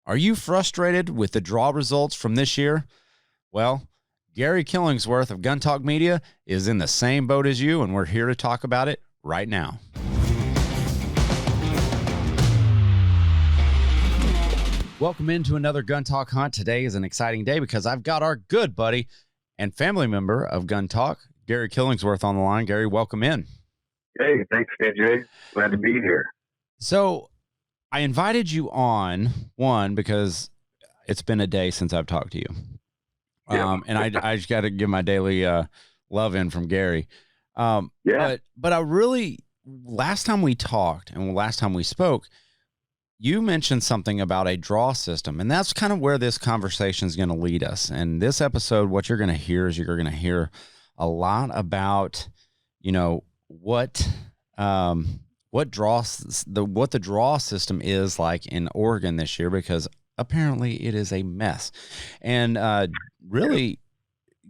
Are you frustrated with the draw results from this year? Well, Gary Killingsworth of Gun Talk Media is in the same boat as you, and we're here to talk about it right now. Welcome into another Gun Talk Hunt. Today is an exciting day because I've got our good buddy and family member of Gun Talk, Gary Killingsworth, on the line. Gary, welcome in. Hey, thanks, AJ. Glad to be here. So I invited you on, one, because it's been a day since I've talked to you. Yeah. And I just got to give my daily love in from Gary. Yeah. But I really, last time we talked and last time we spoke, you mentioned something about a draw system, and that's kind of where this conversation is going to lead us. And this episode, what you're going to hear is you're going to hear a lot about, what the draw system is like in Oregon this year, because apparently it is a mess, and really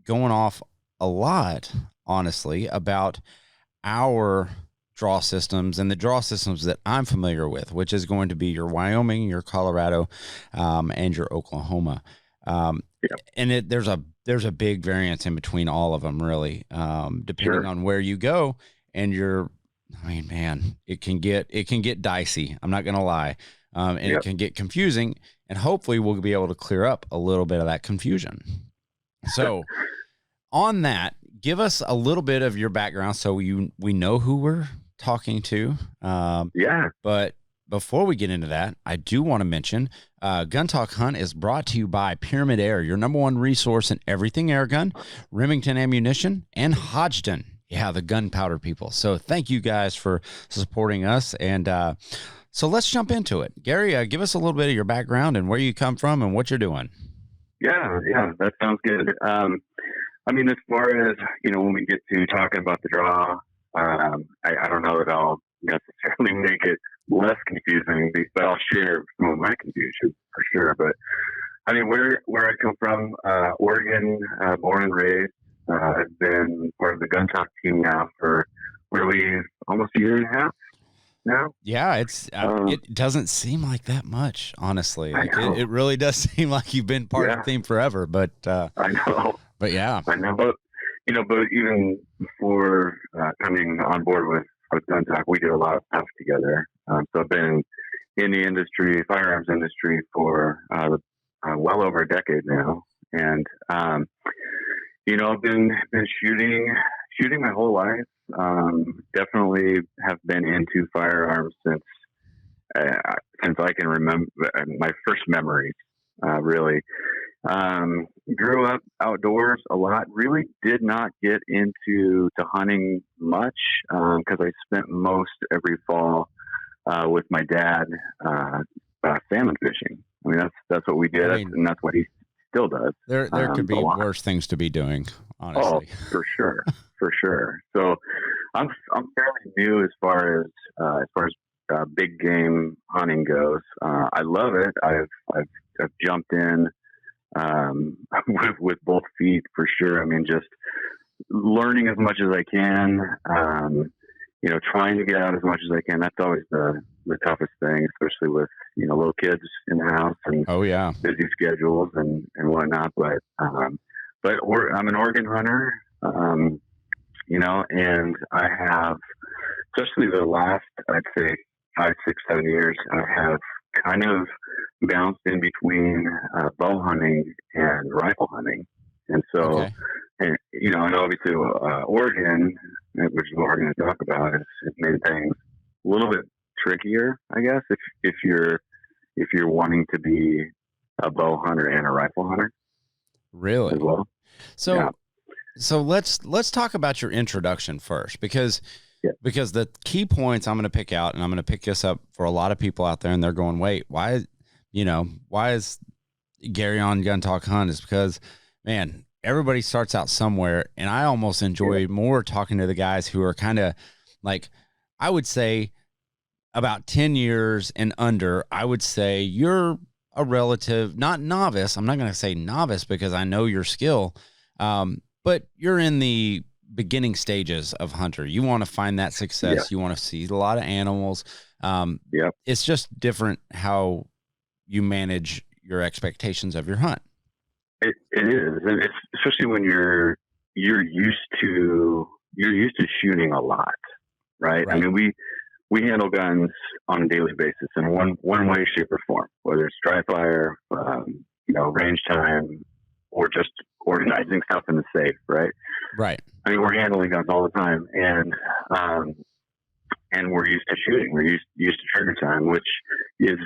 going off a lot, honestly, about our draw systems and the draw systems that I'm familiar with, which is going to be your Wyoming, your Colorado, and your Oklahoma. And there's a big variance in between all of them, really, depending on where you go. And it can get dicey. I'm not going to lie. And it can get confusing, and hopefully we'll be able to clear up a little bit of that confusion. So on that, give us a little bit of your background so we know who we're talking to. But before we get into that, I do want to mention Gun Talk Hunt is brought to you by Pyramyd Air, your number one resource in everything airgun, Remington Ammunition, and Hodgdon. Yeah, the gunpowder people. So thank you guys for supporting us. And so let's jump into it. Gary, give us a little bit of your background and where you come from and what you're doing. Yeah, that sounds good. As far as, when we get to talking about the draw, I don't know that I'll necessarily make it less confusing, but I'll share some of my confusion for sure. But where I come from, Oregon, born and raised. I've been part of the Gun Talk team now for really almost a year and a half now. Yeah, it doesn't seem like that much, honestly. It really does seem like you've been part of the team forever. But I know. But yeah, I know. But even before coming on board with Gun Talk, we did a lot of stuff together. So I've been in the industry, firearms industry, for well over a decade now, and I've been shooting my whole life. Definitely have been into firearms since I can remember my first memories. Really, grew up outdoors a lot. Really did not get into hunting much because I spent most every fall with my dad salmon fishing. That's what we did, and that's what he still does. There could be worse things to be doing, honestly. Oh, for sure. So I'm fairly new as far as big game hunting goes. I love it. I've jumped in with both feet for sure. Just learning as much as I can. Trying to get out as much as I can. That's always the toughest thing, especially with little kids in the house and busy schedules and whatnot. But I'm an Oregon hunter, and I have, especially the last, I'd say 5, 6, 7 years, I have kind of bounced in between bow hunting and rifle hunting. And so, and obviously Oregon, which is what we're going to talk about, has made things a little bit trickier, I guess, if you're wanting to be a bow hunter and a rifle hunter. Really? As well. So let's talk about your introduction first, because the key points I'm going to pick out, and I'm going to pick this up for a lot of people out there, and they're going, wait, why is Gary on Gun Talk Hunt? Is because, man, everybody starts out somewhere, and I almost enjoy more talking to the guys who are kind of like, I would say about 10 years and under. I would say you're a relative, not novice. I'm not going to say novice because I know your skill, but you're in the beginning stages of hunter. You want to find that success. You want to see a lot of animals. It's just different how you manage your expectations of your hunt. It is, and it's, especially when you're used to shooting a lot, right? I mean, we handle guns on a daily basis in one way, shape, or form, whether it's dry fire, range time, or just organizing stuff in the safe, right? Right. I mean, we're handling guns all the time, and we're used to shooting. We're used to trigger time, which is,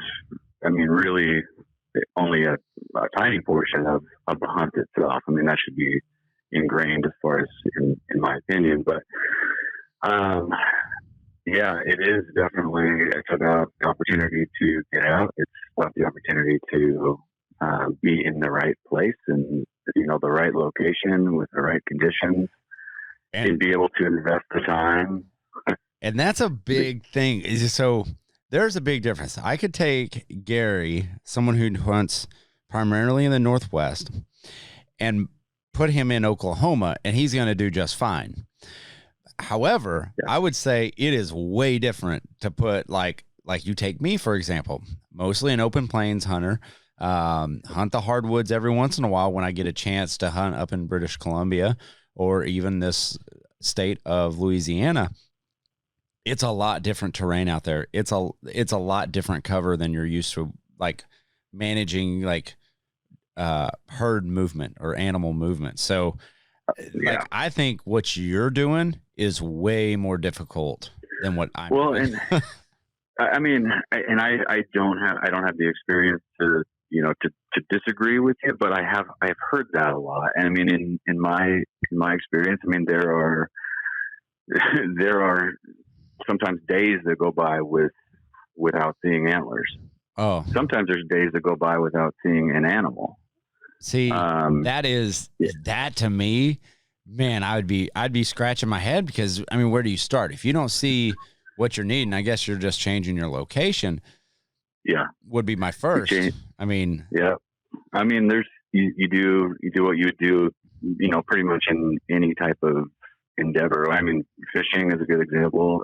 I mean, really only a tiny portion of the hunt itself. I mean, that should be ingrained as far as in my opinion, but yeah, it is definitely, it's about the opportunity to get out. It's about the opportunity to be in the right place and, the right location with the right conditions and be able to invest the time. And that's a big thing. So there's a big difference. I could take Gary, someone who hunts primarily in the Northwest, and put him in Oklahoma, and he's going to do just fine. However, I would say it is way different to put like you take me, for example, mostly an open plains hunter, hunt the hardwoods every once in a while when I get a chance to hunt up in British Columbia or even this state of Louisiana. It's a lot different terrain out there. It's a lot different cover than you're used to, like managing like herd movement or animal movement. So like, I think what you're doing is way more difficult than what I'm doing. And I mean, and I don't have the experience to disagree with you, but I've heard that a lot. And I mean, in my experience, I mean, there are sometimes days that go by without seeing antlers. Oh, sometimes there's days that go by without seeing an animal. See, that to me, man, I'd be scratching my head because, I mean, where do you start? If you don't see what you're needing, I guess you're just changing your location. Yeah. Would be my first. I mean, yeah. I mean, you do what you would do, pretty much in any type of endeavor. I mean, fishing is a good example.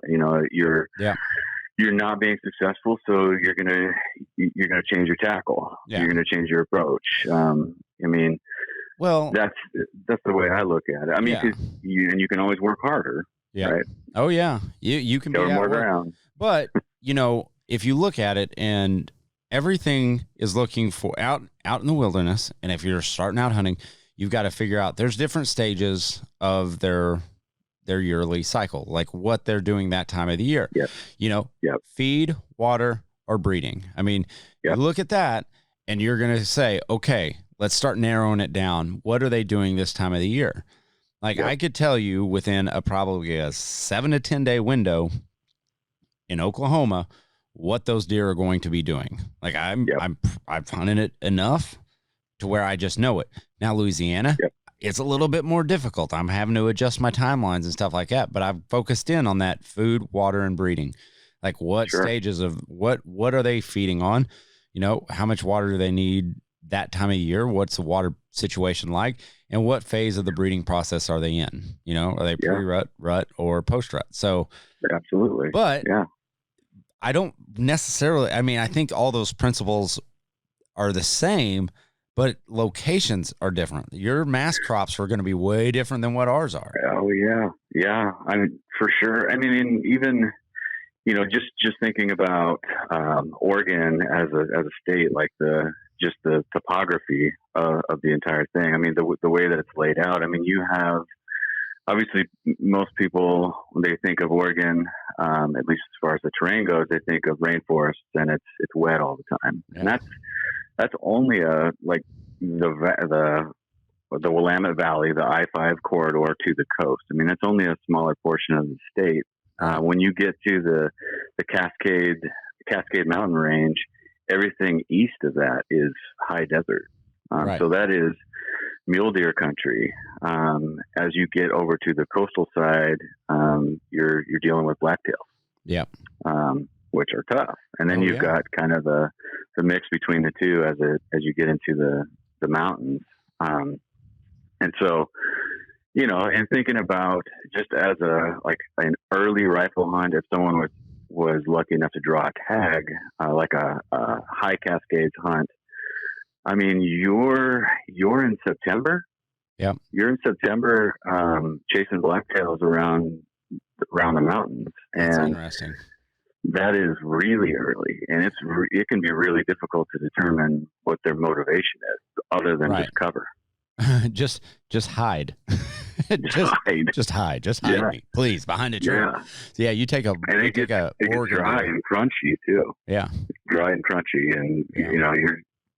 You're not being successful, so you're gonna change your tackle. Yeah. You're gonna change your approach. I mean, well, that's the way I look at it. I mean, 'cause you can always work harder. Yeah. Right? Oh yeah. You can go be more ground. But if you look at it, and everything is looking for out in the wilderness, and if you're starting out hunting, you've got to figure out there's different stages of their yearly cycle, like what they're doing that time of the year. Yep. Feed, water, or breeding. I mean, you look at that and you're going to say, okay, let's start narrowing it down. What are they doing this time of the year? Like I could tell you within probably a 7 to 10 day window in Oklahoma, what those deer are going to be doing. Like I've hunted it enough to where I just know it. Now, Louisiana, it's a little bit more difficult. I'm having to adjust my timelines and stuff like that, but I've focused in on that food, water, and breeding. Like what stages of what are they feeding on? How much water do they need that time of year? What's the water situation like? And what phase of the breeding process are they in? Are they pre-rut, rut, or post-rut? So absolutely. But I don't necessarily, I mean, I think all those principles are the same, but locations are different. Your mass crops are going to be way different than what ours are. Oh yeah. Yeah. I mean, for sure. I mean, even, just thinking about Oregon as a state, like the topography of the entire thing. I mean, the way that it's laid out. I mean, you have, obviously, most people, when they think of Oregon, at least as far as the terrain goes, they think of rainforests, and it's wet all the time. Yeah. And that's only like the Willamette Valley, the I-5 corridor to the coast. I mean, that's only a smaller portion of the state. When you get to the Cascade Mountain Range, everything east of that is high desert. So that is mule deer country. As you get over to the coastal side, you're dealing with blacktails, which are tough. And then you've got kind of the mix between the two as you get into the mountains. And so, and thinking about just as an early rifle hunt, if someone was was lucky enough to draw a tag, like a high Cascades hunt. I mean, you're in September. Yep. You're in September, chasing blacktails around the mountains, That's and interesting. that is really early, and it can be really difficult to determine what their motivation is, other than just cover. just hide. just hide me, please, behind a tree. Yeah, you take a it gets dry and crunchy too. Yeah, it's dry and crunchy, and you know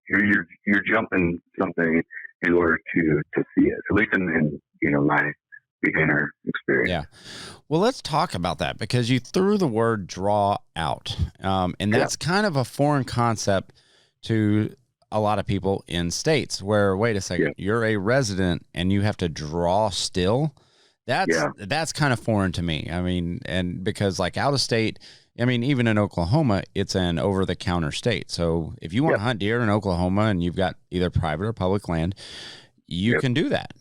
you're jumping something in order to see it. At least in my beginner experience. Yeah. Well, let's talk about that, because you threw the word draw out, and that's kind of a foreign concept to a lot of people in states where, wait a second, you're a resident and you have to draw still. That's kind of foreign to me. I mean, and because like out of state, I mean, even in Oklahoma, it's an over-the-counter state. So if you want to hunt deer in Oklahoma and you've got either private or public land, you can do that.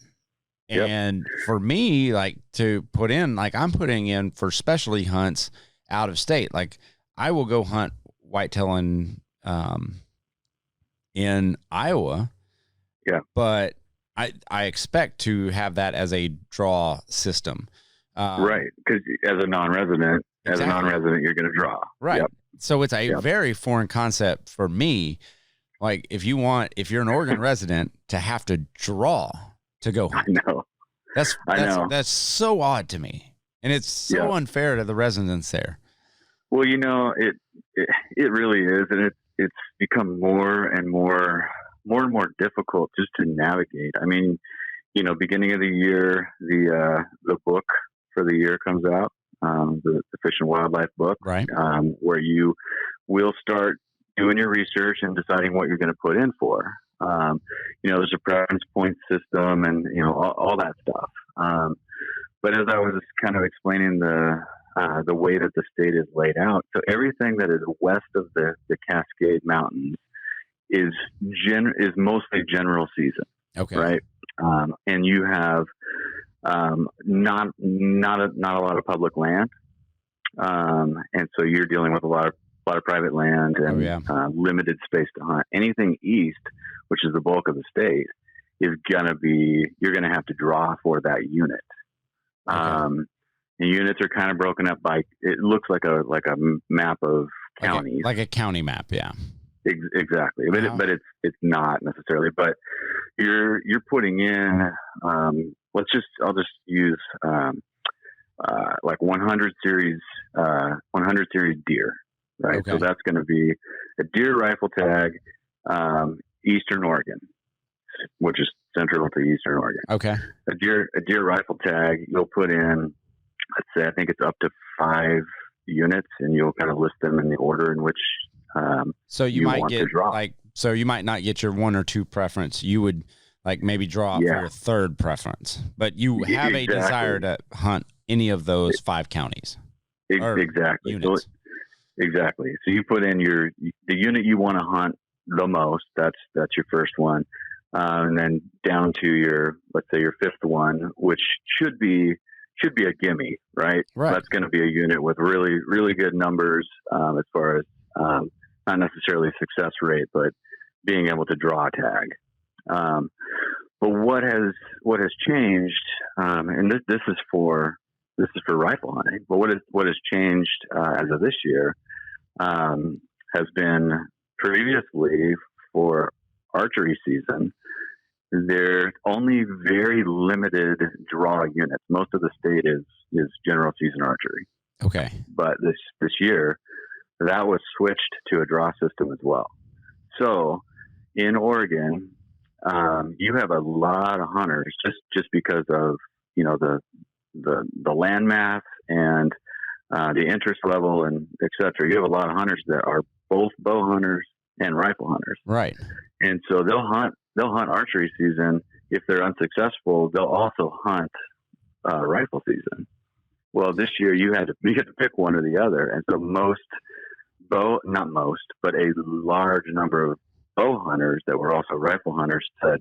And for me, like to put in, like I'm putting in for specialty hunts out of state. Like I will go hunt whitetail in Iowa. Yeah. But I expect to have that as a draw system. Right. Because as a non-resident, you're going to draw. Right. Yep. So it's a very foreign concept for me. Like if you're an Oregon resident to have to draw to go hunt. I know. That's so odd to me. And it's so unfair to the residents there. Well, it really is. And it's become more and more difficult just to navigate. I mean, beginning of the year, the book for the year comes out, the Fish and Wildlife book, right? Where you will start doing your research and deciding what you're going to put in for. There's a preference point system and, all that stuff. But as I was kind of explaining the way that the state is laid out, so everything that is west of the Cascade Mountains is mostly general season. Okay. Right. And you have, not a lot of public land. And so you're dealing with a lot of private land and limited space to hunt. Anything east, which is the bulk of the state, you're going to have to draw for that unit. Okay. The units are kind of broken up by, it looks like a map of counties. Like a county map. Yeah. Exactly. But it's not necessarily, but you're putting in, I'll just use, like 100 series deer, right? Okay. So that's going to be a deer rifle tag, Eastern Oregon, which is central to Eastern Oregon. Okay. A deer rifle tag, you'll put in, let's say, I think it's up to 5 units, and you'll kind of list them in the order in which, so you might get so you might not get your 1 or 2 preference. You would like maybe draw up for your 3rd preference, but you have a desire to hunt any of those 5 counties. Exactly. Units. So, exactly. So you put in the unit you want to hunt the most. That's your first one, and then down to let's say your 5th one, which should be a gimme, right? Right. That's going to be a unit with really, really good numbers as far as not necessarily success rate, but being able to draw a tag. But what has changed, and this is for rifle hunting, but what has changed as of this year has been previously for archery season. There's only very limited draw units. Most of the state is general season archery. Okay. But this year, that was switched to a draw system as well. So in Oregon, you have a lot of hunters just because of the land mass and the interest level and et cetera. You have a lot of hunters that are both bow hunters and rifle hunters. Right. And so they'll hunt archery season. If they're unsuccessful, they'll also hunt rifle season. Well, this year you had to pick one or the other. And so but a large number of bow hunters that were also rifle hunters said,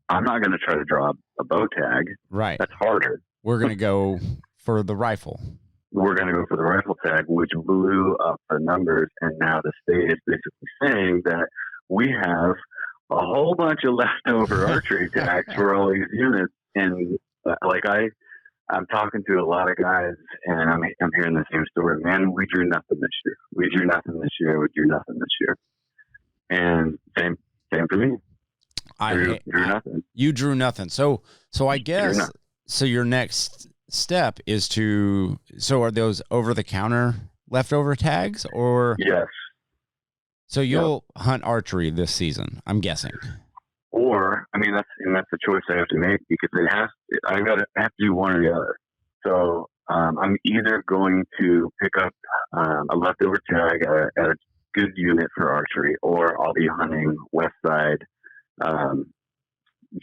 I'm not going to try to draw a bow tag. Right. That's harder. We're going to go for the rifle. we're going to go for the rifle tag, which blew up the numbers. And now the state is basically saying that we have a whole bunch of leftover archery tags for all these units. And I'm talking to a lot of guys, and I'm hearing the same story. Man, we drew nothing this year. We drew nothing this year. We drew nothing this year. And same for me. I drew nothing. You drew nothing. So I guess so. Your next step is are those over the counter leftover tags, or yes? So you'll hunt archery this season, I'm guessing. Or, I mean, that's the choice I have to make, because I have to do one or the other. So I'm either going to pick up a leftover tag at a good unit for archery, or I'll be hunting West Side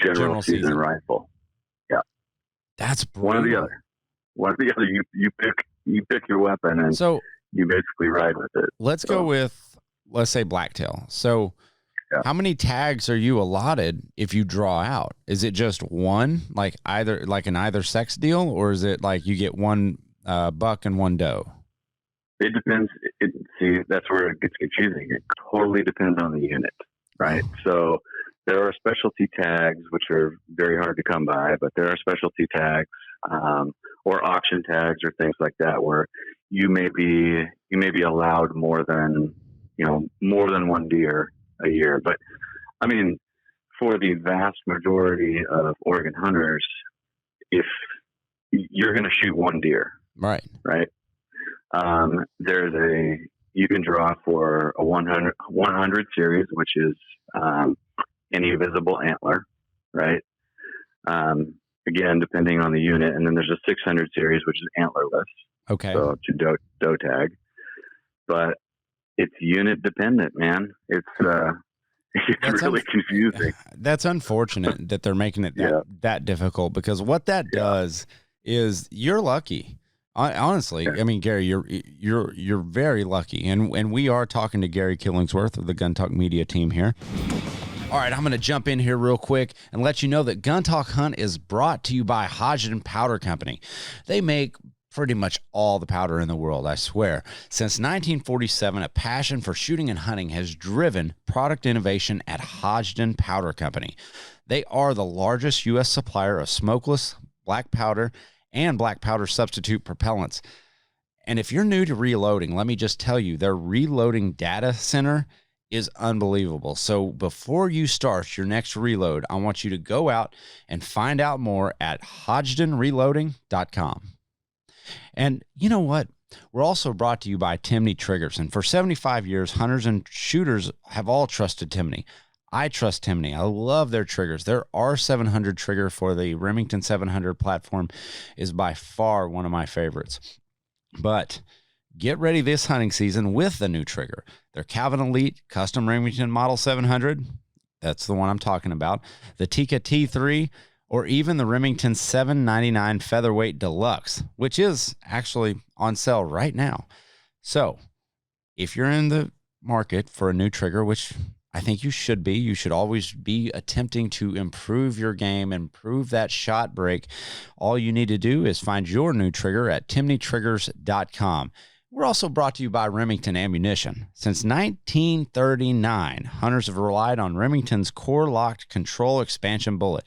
general season rifle. Yeah, that's brutal. One or the other. One or the other. You pick your weapon, and so you basically ride with it. Let's go with, let's say, blacktail. So. Yeah. How many tags are you allotted if you draw out? Is it just one, like an either sex deal, or is it like you get one buck and one doe? It depends. See, that's where it gets confusing. It totally depends on the unit, right? So there are specialty tags, which are very hard to come by, but there are specialty tags or auction tags or things like that, where you may be allowed more than one deer a year. But I mean, for the vast majority of Oregon hunters, if you're going to shoot one deer, right, you can draw for a 100 series, which is any visible antler, right? Again, depending on the unit, and then there's a 600 series, which is antlerless. Okay, so it's a doe tag, but it's unit dependent, man. It's really confusing. That's unfortunate that they're making it that difficult, because what that does is you're lucky. Honestly, I mean, Gary, you're very lucky, and we are talking to Gary Killingsworth of the Gun Talk Media team here. All right, I'm going to jump in here real quick and let you know that Gun Talk Hunt is brought to you by Hodgdon Powder Company. They make pretty much all the powder in the world, I swear. Since 1947, a passion for shooting and hunting has driven product innovation at Hodgdon Powder Company. They are the largest U.S. supplier of smokeless black powder and black powder substitute propellants. And if you're new to reloading, let me just tell you, their reloading data center is unbelievable. So before you start your next reload, I want you to go out and find out more at HodgdonReloading.com. And you know what? We're also brought to you by Timney Triggers. And for 75 years, hunters and shooters have all trusted Timney. I trust Timney. I love their triggers. Their R700 trigger for the Remington 700 platform is by far one of my favorites. But get ready this hunting season with the new trigger. Their Calvin Elite Custom Remington Model 700, that's the one I'm talking about, the Tika T3, or even the Remington 799 Featherweight Deluxe, which is actually on sale right now. So if you're in the market for a new trigger, which I think you should always be attempting to improve your game, improve that shot break, all you need to do is find your new trigger at timneytriggers.com. We're also brought to you by Remington Ammunition. Since 1939, hunters have relied on Remington's core-locked control expansion bullet.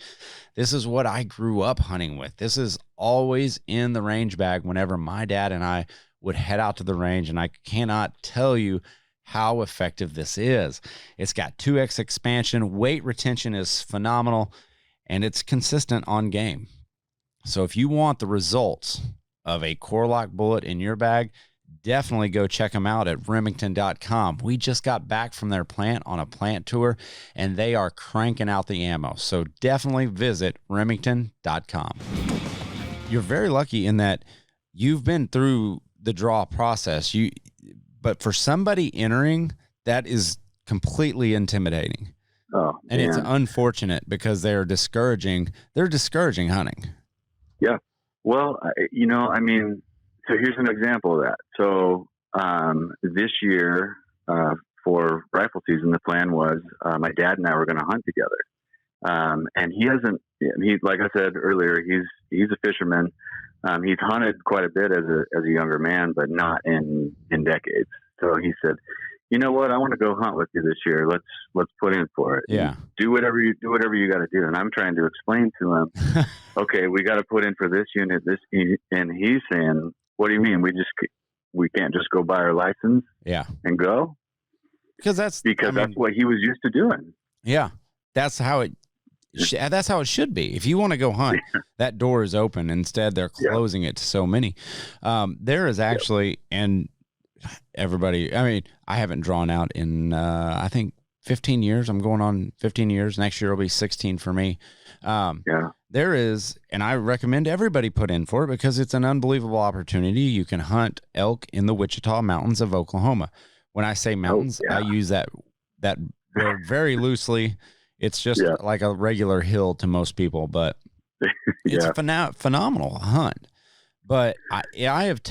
This is what I grew up hunting with. This is always in the range bag whenever my dad and I would head out to the range, and I cannot tell you how effective this is. It's got 2x expansion, weight retention is phenomenal, and it's consistent on game. So if you want the results of a core-lock bullet in your bag, definitely go check them out at remington.com. We just got back from their plant on a plant tour, and they are cranking out the ammo. So definitely visit remington.com. You're very lucky in that you've been through the draw process. But for somebody entering, that is completely intimidating. Oh, and it's unfortunate because they're discouraging hunting. Yeah. Well, so here's an example of that. So this year for rifle season, the plan was my dad and I were going to hunt together. And he like I said earlier, he's a fisherman. He's hunted quite a bit as a younger man, but not in decades. So he said, "You know what? I want to go hunt with you this year. Let's put in for it. Yeah. Do whatever you got to do." And I'm trying to explain to him, okay, we got to put in for this unit, and he's saying, "What do you mean? We can't just go buy our license and go?" Because that's what he was used to doing. Yeah. That's how it should be. If you want to go hunt, that door is open. Instead, they're closing it to so many. There is actually, and everybody, I mean, I haven't drawn out in, I think 15 years. I'm going on 15 years. Next year will be 16 for me. There is, and I recommend everybody put in for it because it's an unbelievable opportunity. You can hunt elk in the Wichita Mountains of Oklahoma. When I say mountains, I use that word very loosely. It's just like a regular hill to most people, but it's a phenomenal hunt. But it's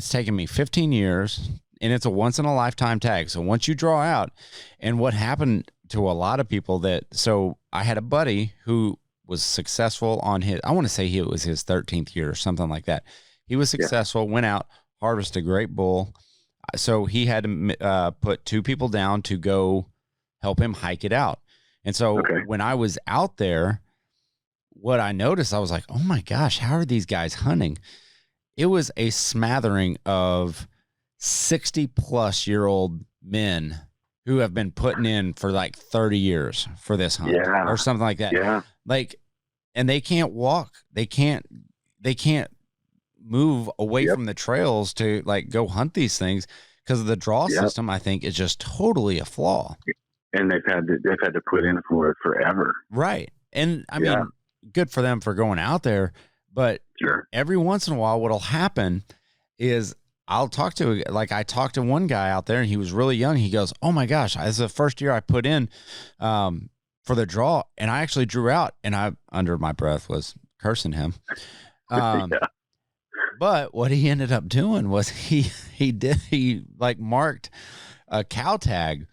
taken me 15 years, and it's a once in a lifetime tag. So once you draw out, and what happened to a lot of people so I had a buddy who was successful on I want to say it was his 13th year or something like that. He was successful, went out, harvested a great bull. So he had to put 2 people down to go help him hike it out. And so when I was out there, what I noticed, I was like, oh my gosh, how are these guys hunting? It was a smattering of 60-plus-year-old men who have been putting in for like 30 years for this hunt or something like that. Yeah. Like, and they can't walk. They can't move away from the trails to like go hunt these things because of the draw system. I think is just totally a flaw. And they've had to put in for it forever. Right. And I mean, good for them for going out there, but every once in a while, what'll happen is I talked to one guy out there and he was really young. He goes, "Oh my gosh, this is the first year I put in, for the draw." And I actually drew out, and I, under my breath, was cursing him. But what he ended up doing was he like marked a cow tag.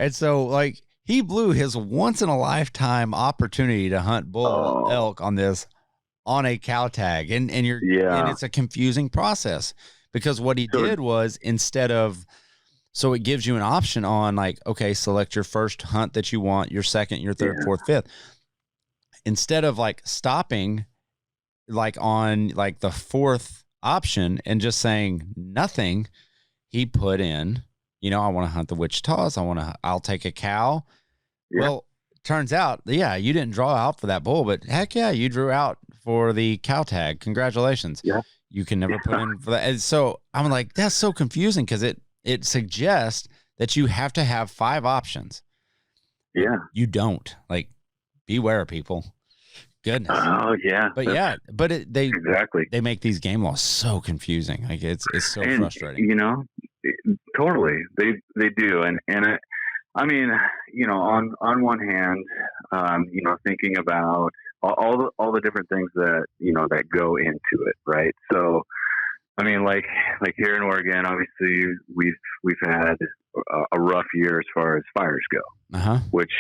And so like he blew his once in a lifetime opportunity to hunt bull elk on a cow tag. And it's a confusing process because what he did was so it gives you an option on like, okay, select your first hunt that you want, your second, your third, fourth, fifth. Instead of like stopping like on like the fourth option and just saying nothing, he put in, I want to hunt the Wichitas. I'll take a cow. Yeah. Well, turns out, you didn't draw out for that bull, but heck yeah, you drew out for the cow tag. Congratulations. Yeah. You can never put in for that. And so I'm like, that's so confusing because it suggests that you have to have 5 options. Yeah. You don't. Like, beware, people. Goodness. Oh yeah. But they make these game laws so confusing. Like it's so frustrating. Totally. They do. And I mean, on one hand, thinking about all the different things that, that go into it. Right. So, I mean, like here in Oregon, obviously we've had a rough year as far as fires go, which,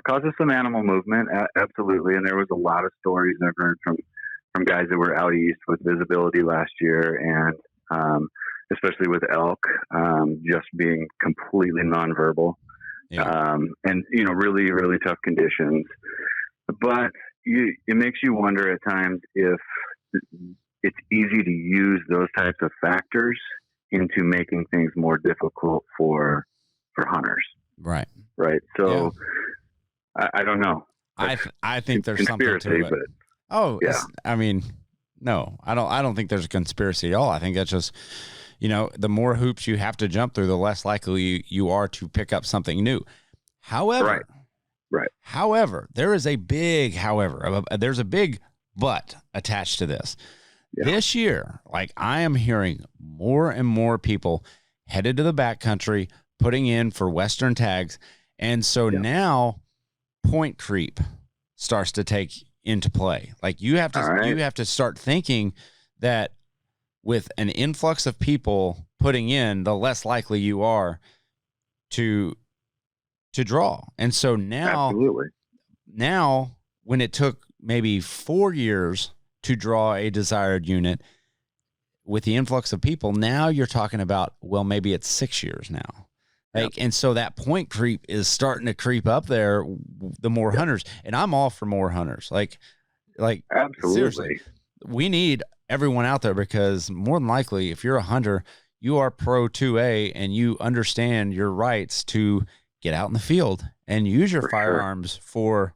causes some animal movement. Absolutely. And there was a lot of stories I've heard from guys that were out east with visibility last year. And, especially with elk, just being completely nonverbal, and, really, really tough conditions. But it makes you wonder at times if it's easy to use those types of factors into making things more difficult for hunters. Right. Right. So I don't know. I think there's something to it. But, I mean, no, I don't think there's a conspiracy at all. I think that's just, the more hoops you have to jump through, the less likely you are to pick up something new. However, However, there is a big there's a big but attached to this. Yeah. This year, like I am hearing more and more people headed to the backcountry, putting in for Western tags. And so now point creep starts to take into play. Like you have to start thinking that with an influx of people putting in, the less likely you are to draw. And so now when it took maybe 4 years to draw a desired unit. With the influx of people, now you're talking about, well, maybe it's 6 years now. Like, and so that point creep is starting to creep up there, the more hunters. And I'm all for more hunters. Like Absolutely. Seriously, we need everyone out there, because more than likely, if you're a hunter, you are pro 2A and you understand your rights to get out in the field and use your firearms for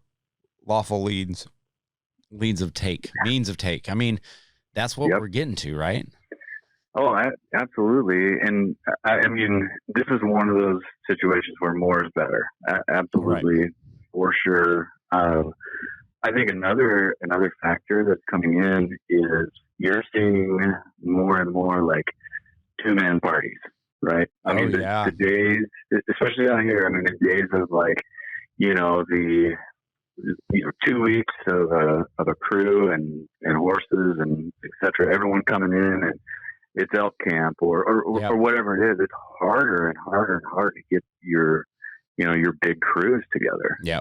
lawful means of take. I mean, that's what we're getting to, right? Oh, absolutely. And I mean, this is one of those situations where more is better. Absolutely, for sure. I think another factor that's coming in is you're seeing more and more like 2-man parties, right? I mean, the days, especially out here, I mean, the days of like, you know, 2 weeks of a crew and horses and etc. Everyone coming in, and it's elk camp or whatever it is. It's harder and harder and harder to get your big crews together. Yeah.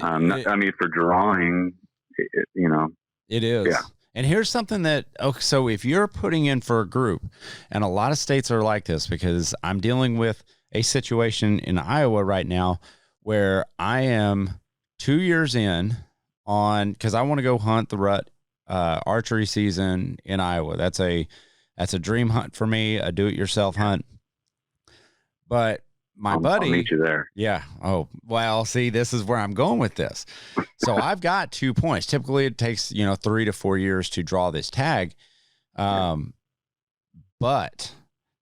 I mean, for drawing, it is. Yeah. And here's something that, so if you're putting in for a group, and a lot of states are like this, because I'm dealing with a situation in Iowa right now where I am 2 years in on, because I want to go hunt the rut archery season in Iowa. That's a dream hunt for me, a do-it-yourself hunt. But my buddy, I'll meet you there. Yeah. Oh, well, see, this is where I'm going with this. So I've got 2 points. Typically it takes, 3 to 4 years to draw this tag. But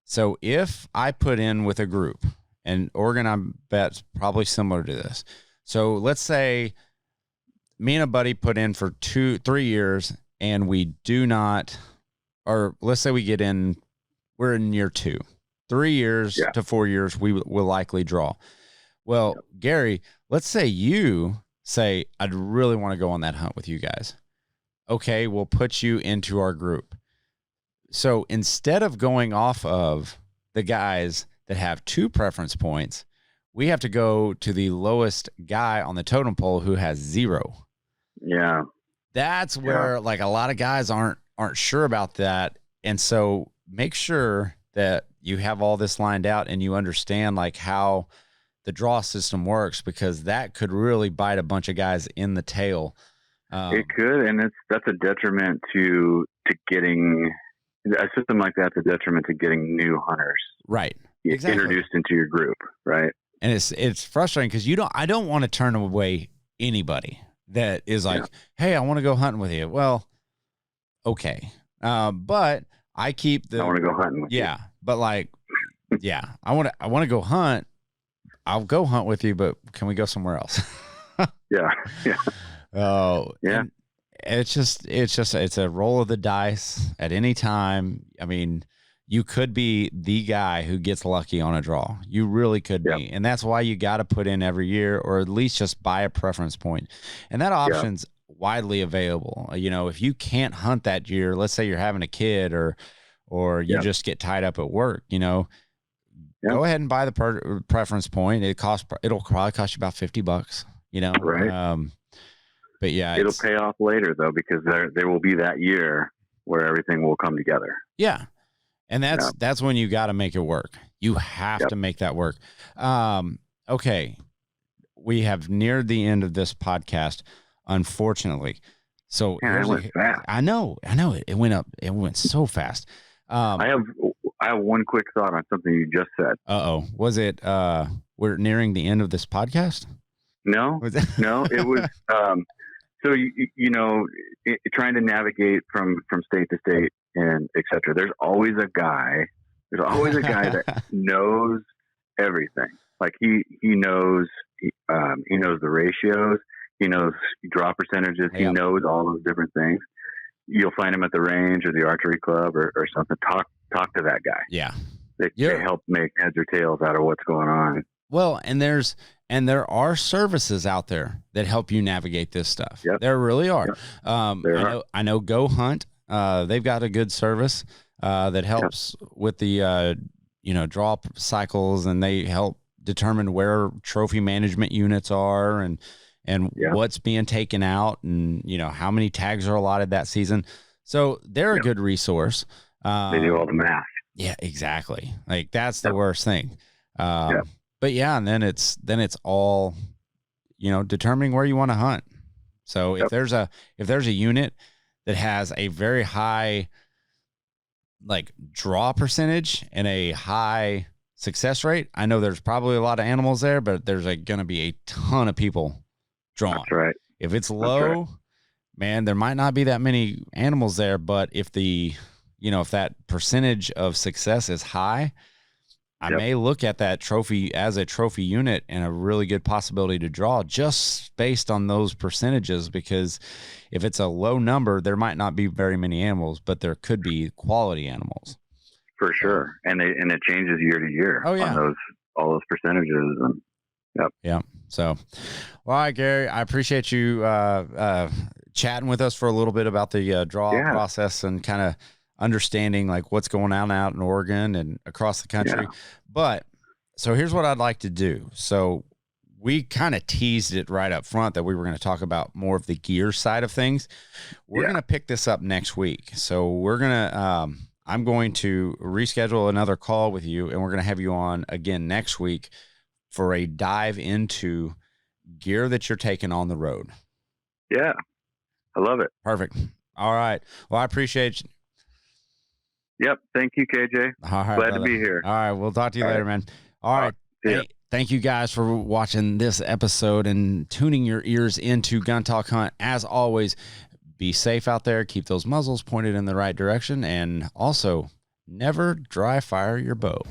so if I put in with a group, and Oregon, I bet probably similar to this. So let's say me and a buddy put in for 3 years, and we do not, or let's say we're in year 2. 3 years to 4 years, we will likely draw. Well, Gary, let's say you say, I'd really want to go on that hunt with you guys. Okay, we'll put you into our group. So instead of going off of the guys that have 2 preference points, we have to go to the lowest guy on the totem pole who has 0. Yeah. That's where like a lot of guys aren't sure about that. And so make sure that you have all this lined out and you understand like how the draw system works, because that could really bite a bunch of guys in the tail. It could, and that's a detriment to getting a system like that's a detriment to getting new hunters, right? Exactly. Introduced into your group, right? And it's frustrating because I don't want to turn away anybody that is like, hey, I want to go hunting with you. Well, okay, but I keep I want to go hunting with you. Yeah, but like, I want to go hunt. I'll go hunt with you, but can we go somewhere else? Yeah. Oh, yeah. It's a roll of the dice at any time. I mean, you could be the guy who gets lucky on a draw. You really could be. And that's why you got to put in every year, or at least just buy a preference point. And that option's widely available. If you can't hunt that year, let's say you're having a kid or you just get tied up at work, go ahead and buy the preference point. It'll probably cost you about $50, Right. But yeah, it'll pay off later though, because there will be that year where everything will come together. Yeah. And that's when you got to make it work. You have to make that work. Okay. We have neared the end of this podcast, unfortunately. So it went fast. I know it went up. It went so fast. I have one quick thought on something you just said. Was it, we're nearing the end of this podcast? No, no, it was, so, trying to navigate from state to state and et cetera, there's always a guy that knows everything. Like he knows the ratios, he knows draw percentages, he knows all those different things. You'll find him at the range or the archery club or something. Talk to that guy. Yeah. They help make heads or tails out of what's going on. Well, and there are services out there that help you navigate this stuff. Yep. There really are. Yep. I know Go Hunt. They've got a good service that helps with the draw cycles, and they help determine where trophy management units are and and what's being taken out, and how many tags are allotted that season. So they're a good resource. They do all the math. Yeah, exactly. Like that's the worst thing. But yeah, and then it's all, determining where you want to hunt. So if there's a unit that has a very high like draw percentage and a high success rate, I know there's probably a lot of animals there, but there's going to be a ton of people drawn. That's right. If it's low, man, there might not be that many animals there, but if if that percentage of success is high, I may look at that trophy as a trophy unit and a really good possibility to draw just based on those percentages, because if it's a low number, there might not be very many animals, but there could be quality animals. For sure. And it changes year to year on all those percentages. And So, all right, Gary, I appreciate you chatting with us for a little bit about the draw process and kind of understanding like what's going on out in Oregon and across the country. But so here's what I'd like to do. So we kind of teased it right up front that we were going to talk about more of the gear side of things. We're going to pick this up next week. So we're going to, I'm going to reschedule another call with you, and we're going to have you on again next week for a dive into gear that you're taking on the road. Yeah. I love it. Perfect. All right. Well, I appreciate you. Yep. Thank you, KJ. All right, Glad to be here. All right. We'll talk to you later, man. All right. Hey, thank you guys for watching this episode and tuning your ears into Gun Talk Hunt. As always, be safe out there. Keep those muzzles pointed in the right direction. And also, never dry fire your bow.